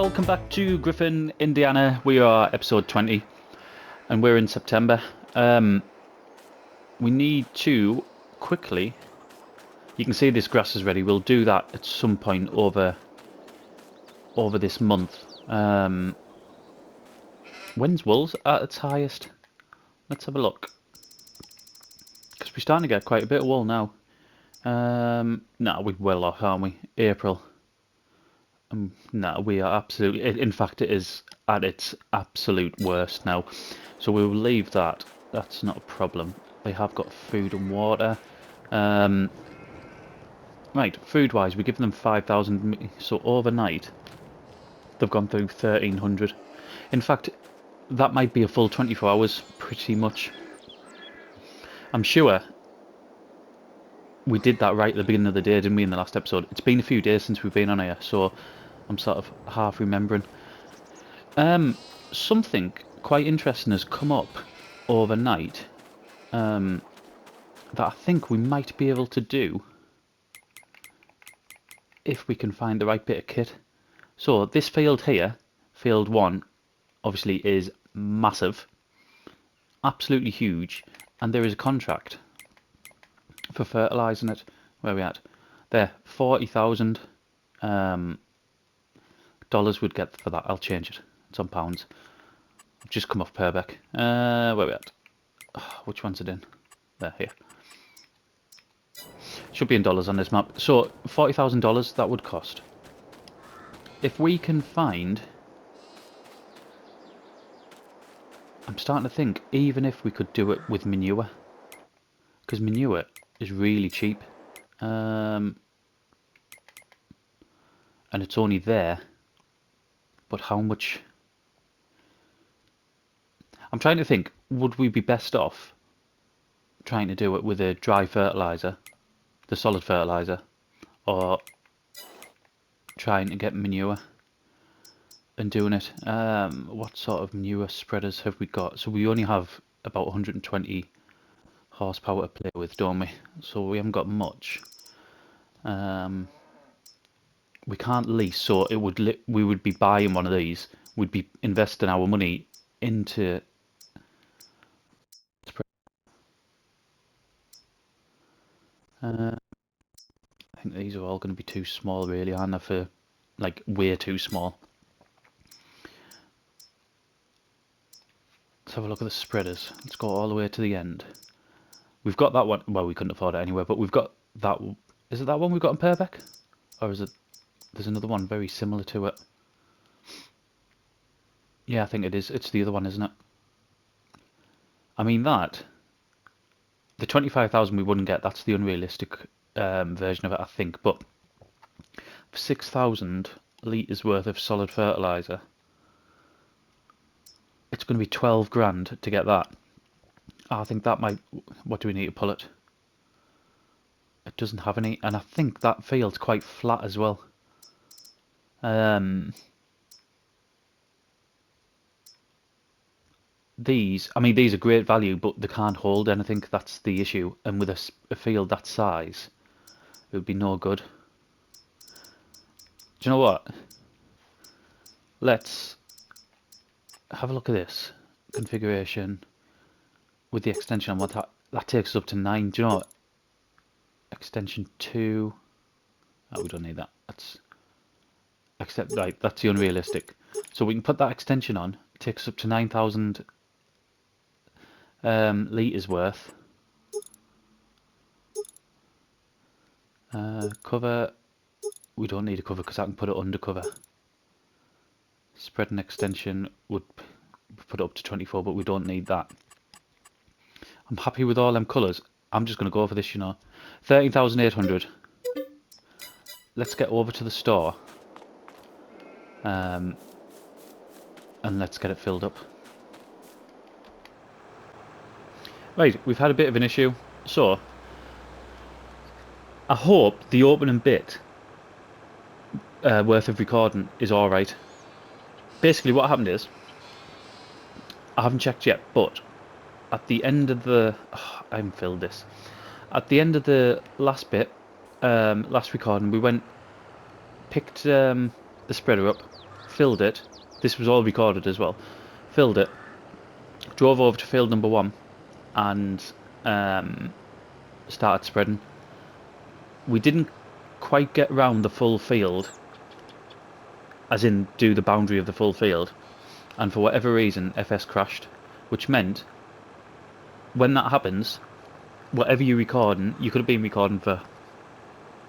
welcome back to Griffin, Indiana. We are episode 20 and we're in September. We need to quickly, you can see this grass is ready, we'll do that at some point over this month. When's wool's at its highest? Let's have a look, because we're starting to get quite a bit of wool now. No, we're well off, aren't we? April. No, we are absolutely... In fact, it is at its absolute worst now. So we will leave that. That's not a problem. They have got food and water. Right, food-wise, we give them 5,000. So overnight, they've gone through 1,300. In fact, that might be a full 24 hours, pretty much. I'm sure we did that right at the beginning of the day, didn't we, in the last episode? It's been a few days since we've been on here, so I'm sort of half remembering. Something quite interesting has come up overnight that I think we might be able to do if we can find the right bit of kit. So this field here, field 1, obviously is massive, absolutely huge, and there is a contract for fertilising it. Where are we at? There, $40,000 would get for that. I'll change it. It's on pounds. I've just come off Purbeck. Where are we at? Oh, which one's it in? There, here. Should be in dollars on this map. So $40,000 that would cost. If we can find, I'm starting to think, even if we could do it with manure, because manure is really cheap, and it's only there. But how much? I'm trying to think, would we be best off trying to do it with a dry fertiliser, the solid fertiliser, or trying to get manure and doing it? What sort of manure spreaders have we got? So we only have about 120 horsepower to play with, don't we? So we haven't got much. We can't lease, so it would we would be buying one of these. We'd be investing our money into. I think these are all going to be too small, really, aren't they? For like way too small. Let's have a look at the spreaders. Let's go all the way to the end. We've got that one. Well, we couldn't afford it anyway, but we've got that. Is it that one we've got in Purbeck, or is it? There's another one very similar to it. Yeah, I think it is. It's the other one, isn't it? I mean that. The 25,000 we wouldn't get. That's the unrealistic version of it, I think. But for 6,000 litres worth of solid fertiliser, it's going to be 12 grand to get that. I think that might... What do we need to pull it? It doesn't have any. And I think that field's quite flat as well. These, I mean, these are great value, but they can't hold anything. That's the issue. And with a field that size, it would be no good. Do you know what? Let's have a look at this configuration with the extension on what that takes us up to 9. Do you know what? Extension 2. Oh, we don't need that. Right, that's the unrealistic. So we can put that extension on. It takes us up to 9,000 litres worth. Cover. We don't need a cover because I can put it under cover. Spread and extension would put it up to 24, but we don't need that. I'm happy with all them colours. I'm just going to go for this, you know. 13,800. Let's get over to the store. And let's get it filled up. Right, we've had a bit of an issue. So, I hope the opening bit worth of recording is alright. Basically what happened is, I haven't checked yet, but at the end of the... Oh, I haven't filled this. At the end of the last bit, last recording, we went, picked the spreader up, filled it. This was all recorded as well. Filled it. Drove over to field number 1 and started spreading. We didn't quite get round the full field, as in do the boundary of the full field, and for whatever reason FS crashed, which meant when that happens, whatever you're recording, you could have been recording for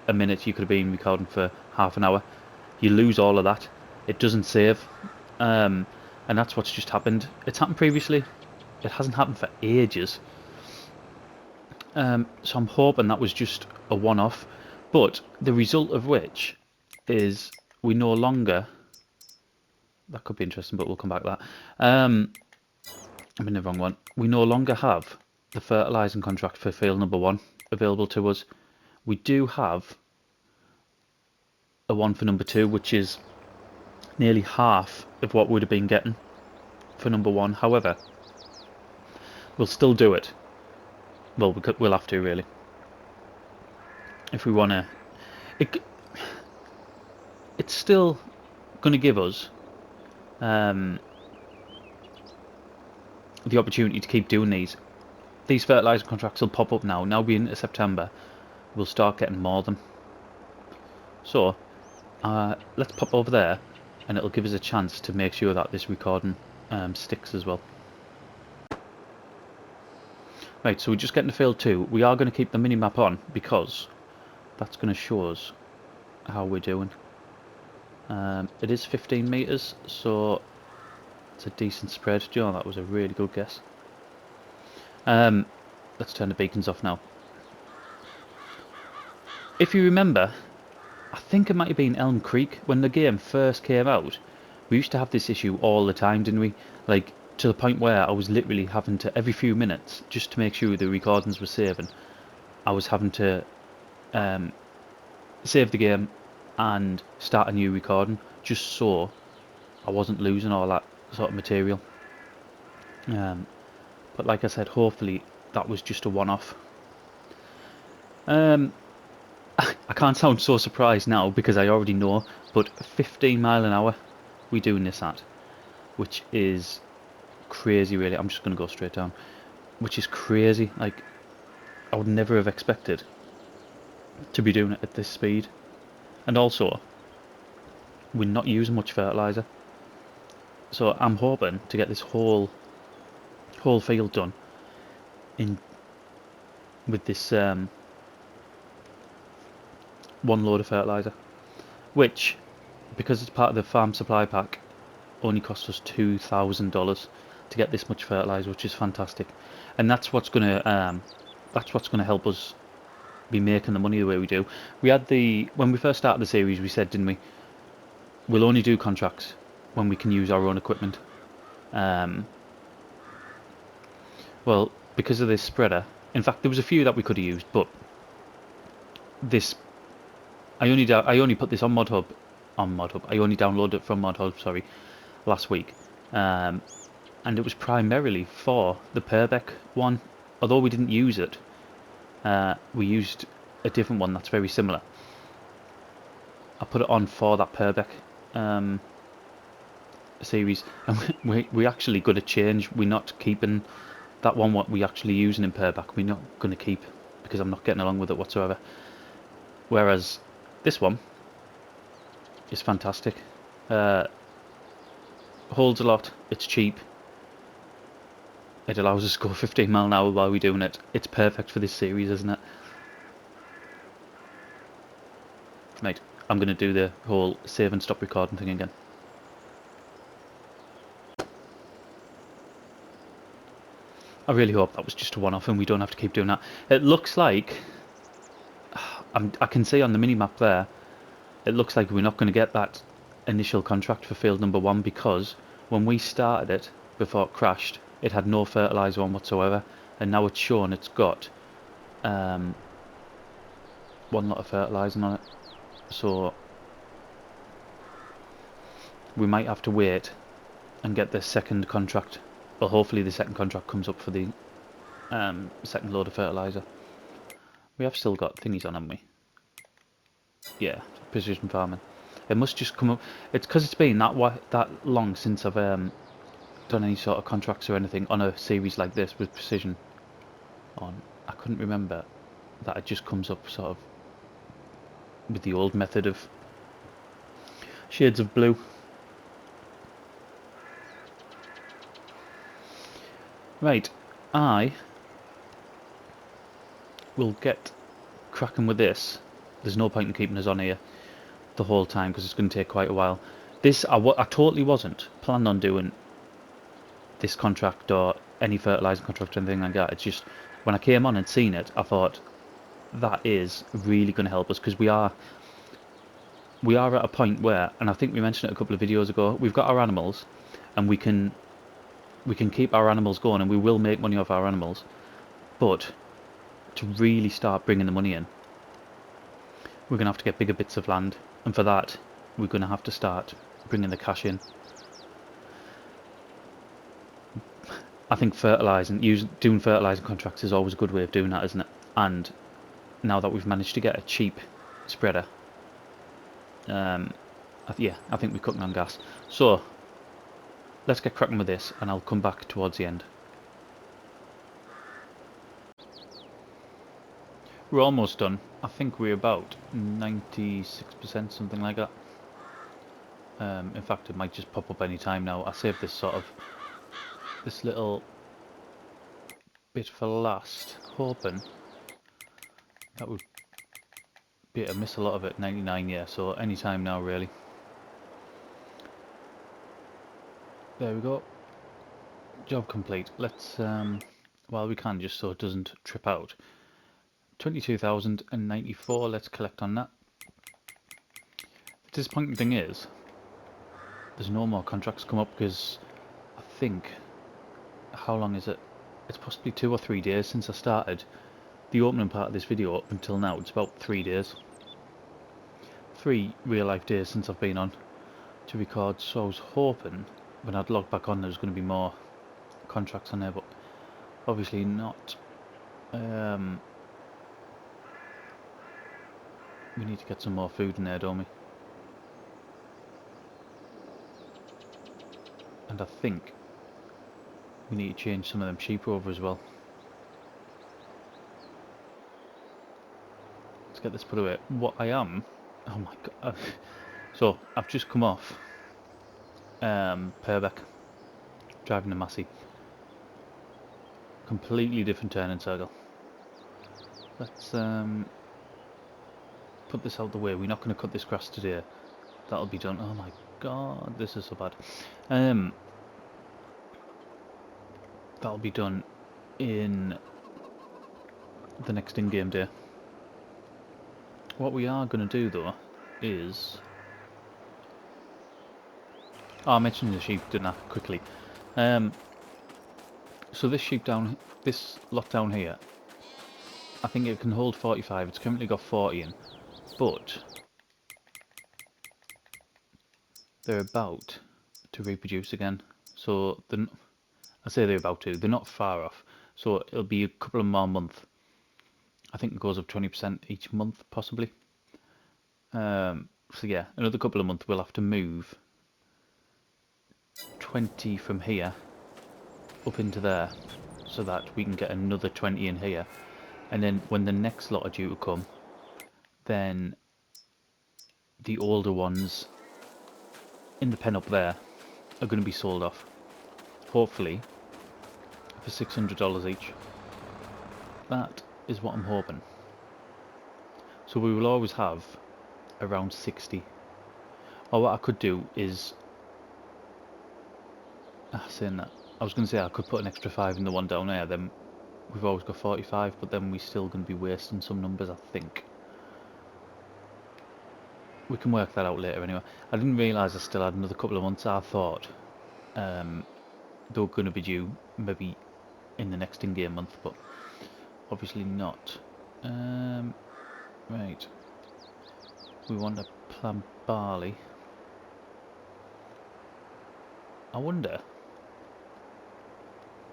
a minute, you could have been recording for half an hour, you lose all of that. It doesn't save, and that's what's just happened. It's happened previously, it hasn't happened for ages. So I'm hoping that was just a one-off, but the result of which is we no longer, that could be interesting, but we'll come back to that. I'm in the wrong one. We no longer have the fertilising contract for field number 1 available to us. We do have a one for number 2, which is nearly half of what we would have been getting for number 1. However, we'll still do it. Well, we'll have to, really, if we want to. It's still going to give us the opportunity to keep doing these. These fertiliser contracts will pop up now. Now being into September, we'll start getting more of them. So, let's pop over there, and it'll give us a chance to make sure that this recording sticks as well. Right, so we're just getting to field 2. We are going to keep the mini-map on, because that's going to show us how we're doing. It is 15 metres, so it's a decent spread. Do you know, that was a really good guess. Let's turn the beacons off now. If you remember, I think it might have been Elm Creek, when the game first came out, we used to have this issue all the time, didn't we? Like, to the point where I was literally having to, every few minutes, just to make sure the recordings were saving, I was having to save the game and start a new recording, just so I wasn't losing all that sort of material. But like I said, hopefully that was just a one-off. I can't sound so surprised now because I already know, but 15 mile an hour we're doing this at, which is crazy, really. I'm just going to go straight down, which is crazy. Like, I would never have expected to be doing it at this speed. And also, we're not using much fertiliser, so I'm hoping to get this whole field done in with this one load of fertiliser, which, because it's part of the farm supply pack, only cost us $2,000 to get this much fertiliser, which is fantastic. And that's what's gonna help us be making the money the way we do. We had when we first started the series, we said, didn't we, we'll only do contracts when we can use our own equipment. Well, because of this spreader, in fact there was a few that we could have used, but this, I only put this on ModHub. I only downloaded it from ModHub, sorry, last week, and it was primarily for the Purbeck one. Although we didn't use it, we used a different one that's very similar. I put it on for that Purbeck series, and we're actually going to change. We're not keeping that one what we actually using in Purbeck. We're not going to keep, because I'm not getting along with it whatsoever. Whereas this one is fantastic. Holds a lot. It's cheap. It allows us to go 15 mile an hour while we're doing it. It's perfect for this series, isn't it? Right, I'm going to do the whole save and stop recording thing again. I really hope that was just a one-off and we don't have to keep doing that. It looks like, I can see on the mini-map there, it looks like we're not going to get that initial contract for field number 1, because when we started it, before it crashed, it had no fertiliser on whatsoever, and now it's shown it's got one lot of fertiliser on it. So we might have to wait and get the second contract. Well, hopefully the second contract comes up for the second load of fertiliser. We have still got thingies on, haven't we? Yeah, precision farming. It must just come up. It's because it's been that long since I've done any sort of contracts or anything on a series like this with precision on. I couldn't remember that it just comes up sort of with the old method of shades of blue. Right, I will get cracking with this. There's no point in keeping us on here the whole time because it's going to take quite a while. This, I totally wasn't planning on doing this contract or any fertilizer contract or anything like that. It's just when I came on and seen it, I thought that is really going to help us because we are at a point where, and I think we mentioned it a couple of videos ago, we've got our animals and we can keep our animals going and we will make money off our animals, but to really start bringing the money in, we're going to have to get bigger bits of land, and for that we're going to have to start bringing the cash in. I think doing fertilizer contracts is always a good way of doing that, isn't it? And now that we've managed to get a cheap spreader, yeah, I think we're cooking on gas. So let's get cracking with this and I'll come back towards the end. We're almost done. I think we're about 96%, something like that. In fact, it might just pop up any time now. I saved this little bit for last, hoping that would be able to miss a lot of it. 99, yeah, so any time now really. There we go. Job complete. Let's, well, we can just so it doesn't trip out. 22,094, let's collect on that. The disappointing thing is, there's no more contracts come up because I think, how long is it? It's possibly 2 or 3 days since I started the opening part of this video up until now. It's about 3 days. 3 real life days since I've been on to record, so I was hoping when I'd log back on there was going to be more contracts on there, but obviously not. We need to get some more food in there, don't we? And I think we need to change some of them sheep over as well. Let's get this put away. What I am... Oh my god. So, I've just come off Purbeck, driving a Massey. Completely different turning circle. Let's put this out the way. We're not going to cut this grass today. That'll be done. Oh my god, this is so bad. That'll be done in the next in-game day. What we are going to do though is... Oh, I mentioned the sheep, didn't I? Quickly. So this lot down here, I think it can hold 45. It's currently got 40 in, but they're about to reproduce again. So I say they're about to. They're not far off. So it'll be a couple of more months. I think it goes up 20% each month, possibly. So yeah, another couple of months we'll have to move 20 from here up into there, so that we can get another 20 in here. And then when the next lot are due to come, then the older ones in the pen up there are going to be sold off, hopefully for $600 each. That is what I'm hoping. So we will always have around 60. Or what I could do is, saying that, I was going to say I could put an extra 5 in the one down there, then we've always got 45, but then we're still going to be wasting some numbers, I think. We can work that out later anyway. I didn't realise I still had another couple of months. I thought they were going to be due maybe in the next in-game month, but obviously not. Right. We want to plant barley. I wonder,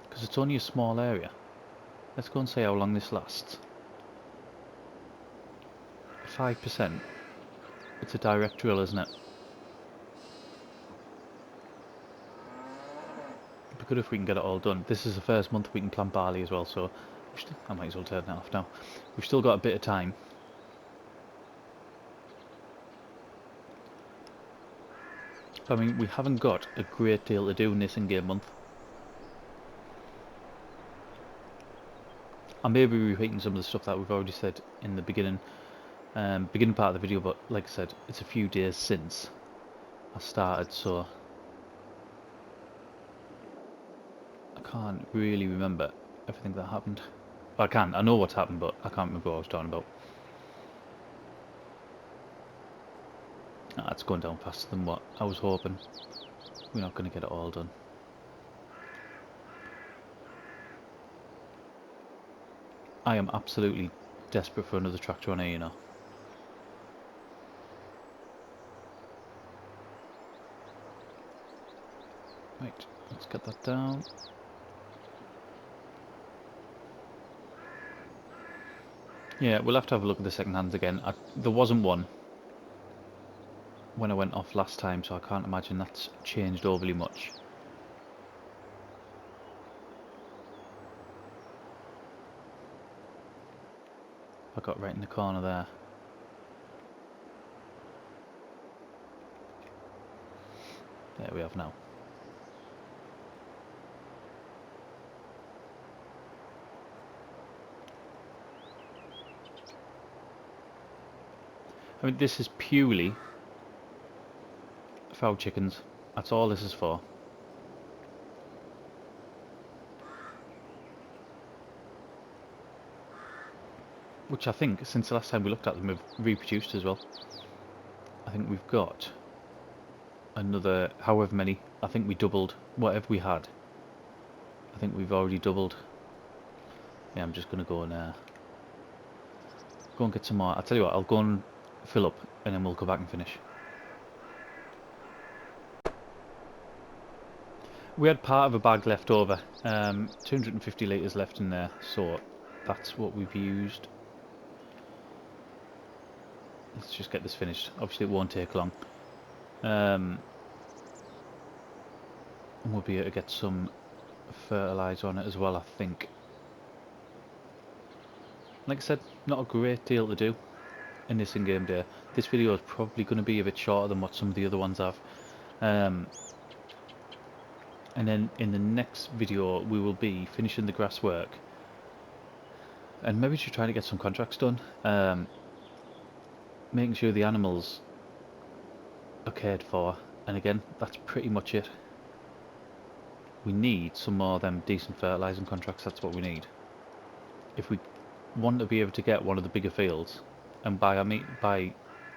because it's only a small area. Let's go and see how long this lasts. 5%. It's a direct drill, isn't it? It'd be good if we can get it all done. This is the first month we can plant barley as well, so I might as well turn it off now. We've still got a bit of time. I mean, we haven't got a great deal to do in this in-game month. I may be repeating some of the stuff that we've already said in the beginning part of the video, but like I said, it's a few days since I started, so I can't really remember everything that happened. Well, I know what's happened, but I can't remember what I was talking about. It's going down faster than what I was hoping. We're not going to get it all done. I am absolutely desperate for another tractor on here, you know. Right, let's get that down. Yeah, we'll have to have a look at the second hands again. There wasn't one when I went off last time, so I can't imagine that's changed overly much. I got right in the corner there. There we have now. I mean, this is purely for our chickens. That's all this is for. Which I think, since the last time we looked at them, have reproduced as well. I think we've got another, however many, I think we doubled whatever we had. I think we've already doubled. Yeah, I'm just going to go and get some more. I'll tell you what, I'll go and fill up and then we'll go back and finish. We had part of a bag left over, 250 litres left in there, so that's what we've used. Let's just get this finished. Obviously it won't take long. And we'll be able to get some fertiliser on it as well, I think. Like I said, not a great deal to do in this in-game day. This video is probably going to be a bit shorter than what some of the other ones have. And then in the next video we will be finishing the grass work. And maybe just trying to get some contracts done. Making sure the animals are cared for. And again, that's pretty much it. We need some more of them decent fertilising contracts, that's what we need. If we want to be able to get one of the bigger fields, and by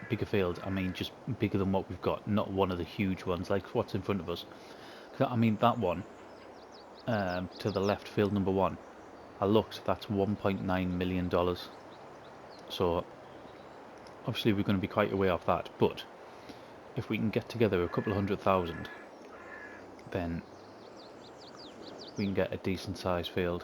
bigger fields I mean just bigger than what we've got, not one of the huge ones like what's in front of us. I mean that one to the left, field number 1, I looked, that's $1.9 million. So obviously we're going to be quite a way off that, but if we can get together a couple of 100,000, then we can get a decent sized field.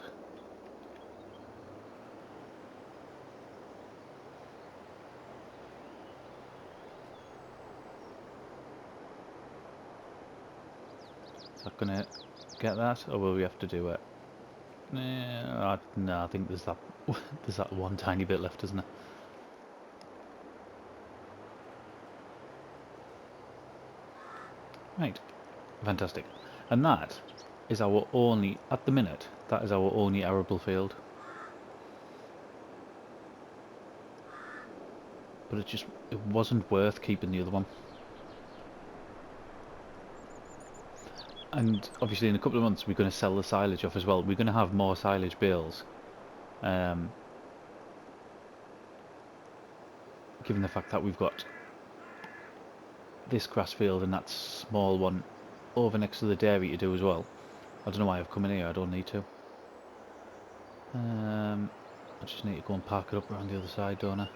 Is that going to get that, or will we have to do it? No, I think there's that there's that one tiny bit left, isn't there? Right, fantastic. And that is our only, at the minute, that is our only arable field. But it wasn't worth keeping the other one. And obviously in a couple of months we're going to sell the silage off as well. We're going to have more silage bales. Given the fact that we've got this grass field and that small one over next to the dairy to do as well. I don't know why I've come in here, I don't need to. I just need to go and park it up around the other side, don't I?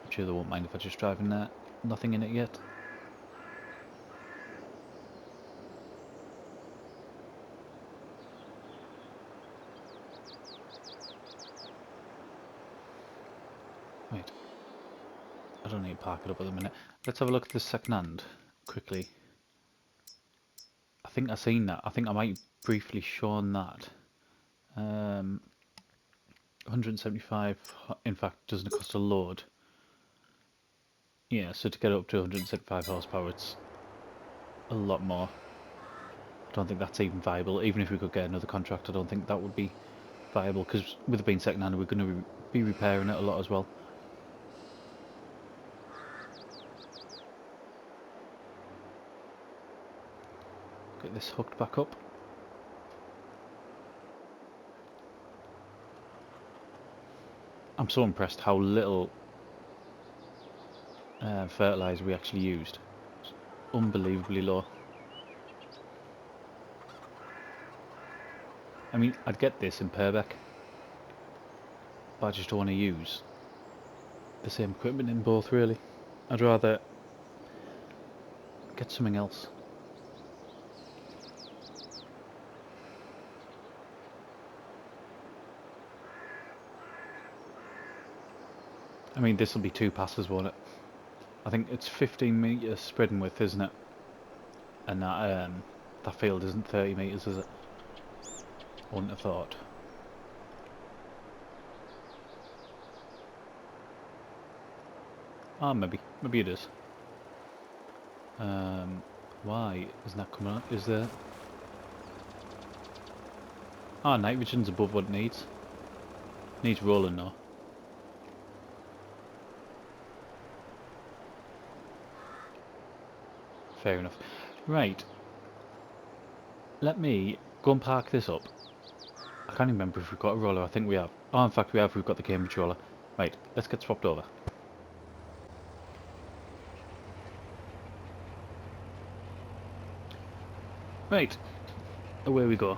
I'm sure they won't mind if I just drive in there. Nothing in it yet. Right. I don't need to park it up at the minute. Let's have a look at the second hand quickly. I think I've seen that. I think I might briefly shown that. 175, in fact, doesn't cost a load. Yeah, so to get up to 175 horsepower, it's a lot more. I don't think that's even viable. Even if we could get another contract, I don't think that would be viable, because with it being second hand, we're going to be repairing it a lot as well. Get this hooked back up. I'm so impressed how little fertilizer we actually used. It's unbelievably low. I mean, I'd get this in Purbeck, but I just don't want to use the same equipment in both, really. I'd rather get something else. I mean, this will be 2 passes, won't it? I think it's 15 metres spreading width, isn't it? And that field isn't 30 metres, is it? I wouldn't have thought. Ah, maybe it is. Why isn't that coming up? Is there? Ah, nitrogen's above what it needs. Needs rolling though. Fair enough. Right. Let me go and park this up. I can't remember if we've got a roller. I think we have. Oh, in fact we have. We've got the Cambridge roller. Right, let's get swapped over. Right, away we go.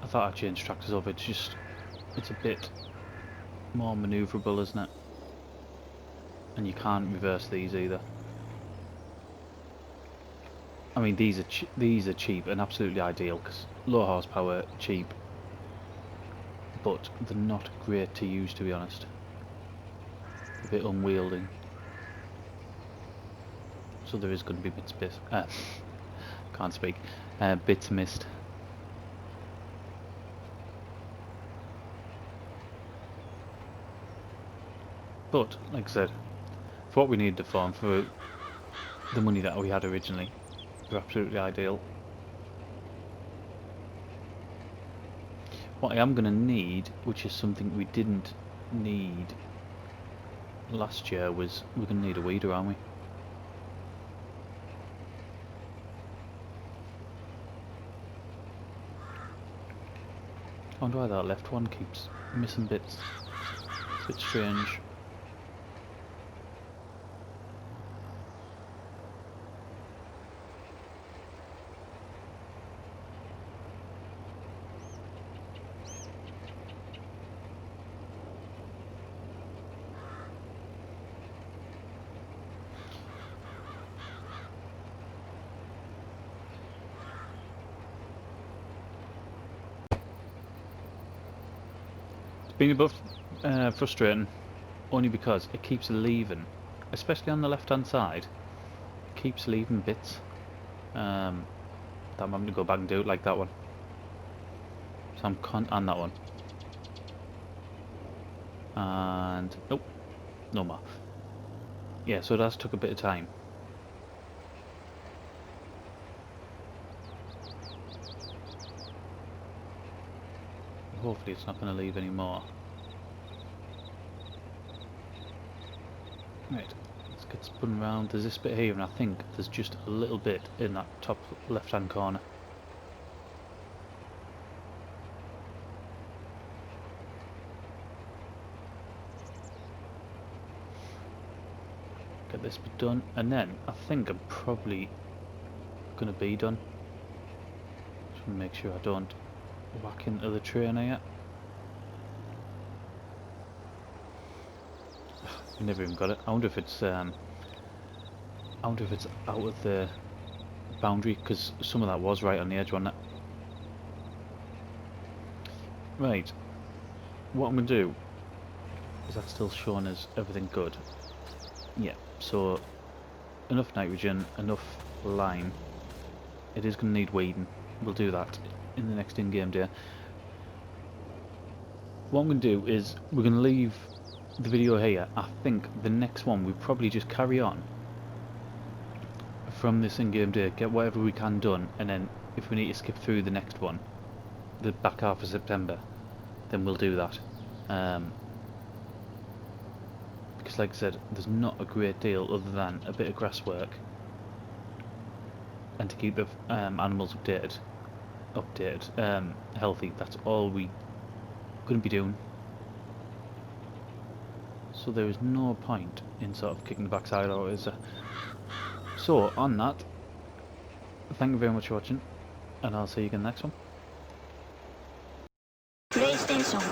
I thought I'd change tractors over. It's a bit more manoeuvrable, isn't it? And you can't reverse these either. I mean, these are cheap and absolutely ideal because low horsepower, cheap, but they're not great to use, to be honest. A bit unwieldy. So there is going to be bits can't speak. Bits missed. But like I said, for what we needed the farm, for the money that we had originally, they're absolutely ideal. What I am going to need, which is something we didn't need last year, was we're going to need a weeder, aren't we? I wonder why that left one keeps missing bits. It's a bit strange. Been a bit frustrating, only because it keeps leaving, especially on the left hand side, it keeps leaving bits that I'm having to go back and do it, like that one. So and that one. And nope, no more. Yeah, so that's took a bit of time. Hopefully it's not going to leave any more. Right, let's get spun around. There's this bit here, and I think there's just a little bit in that top left hand corner. Get this bit done, and then I think I'm probably going to be done. Just want to make sure I don't whack into the trainer yet. We never even got it. I wonder if it's out of the boundary, because some of that was right on the edge, wasn't it? Right. What I'm going to do Is that still showing as everything good? Yeah, so enough nitrogen, enough lime. It is going to need weeding. We'll do that in the next in-game day. What I'm going to do is we're going to leave the video here. I think the next one we probably just carry on from this in-game day, get whatever we can done, and then if we need to skip through the next one, the back half of September, then we'll do that. Because like I said, there's not a great deal other than a bit of grass work and to keep the animals healthy. That's all we going to be doing. So there is no point in sort of kicking the backside out, is there? So on that, thank you very much for watching, and I'll see you again next one. PlayStation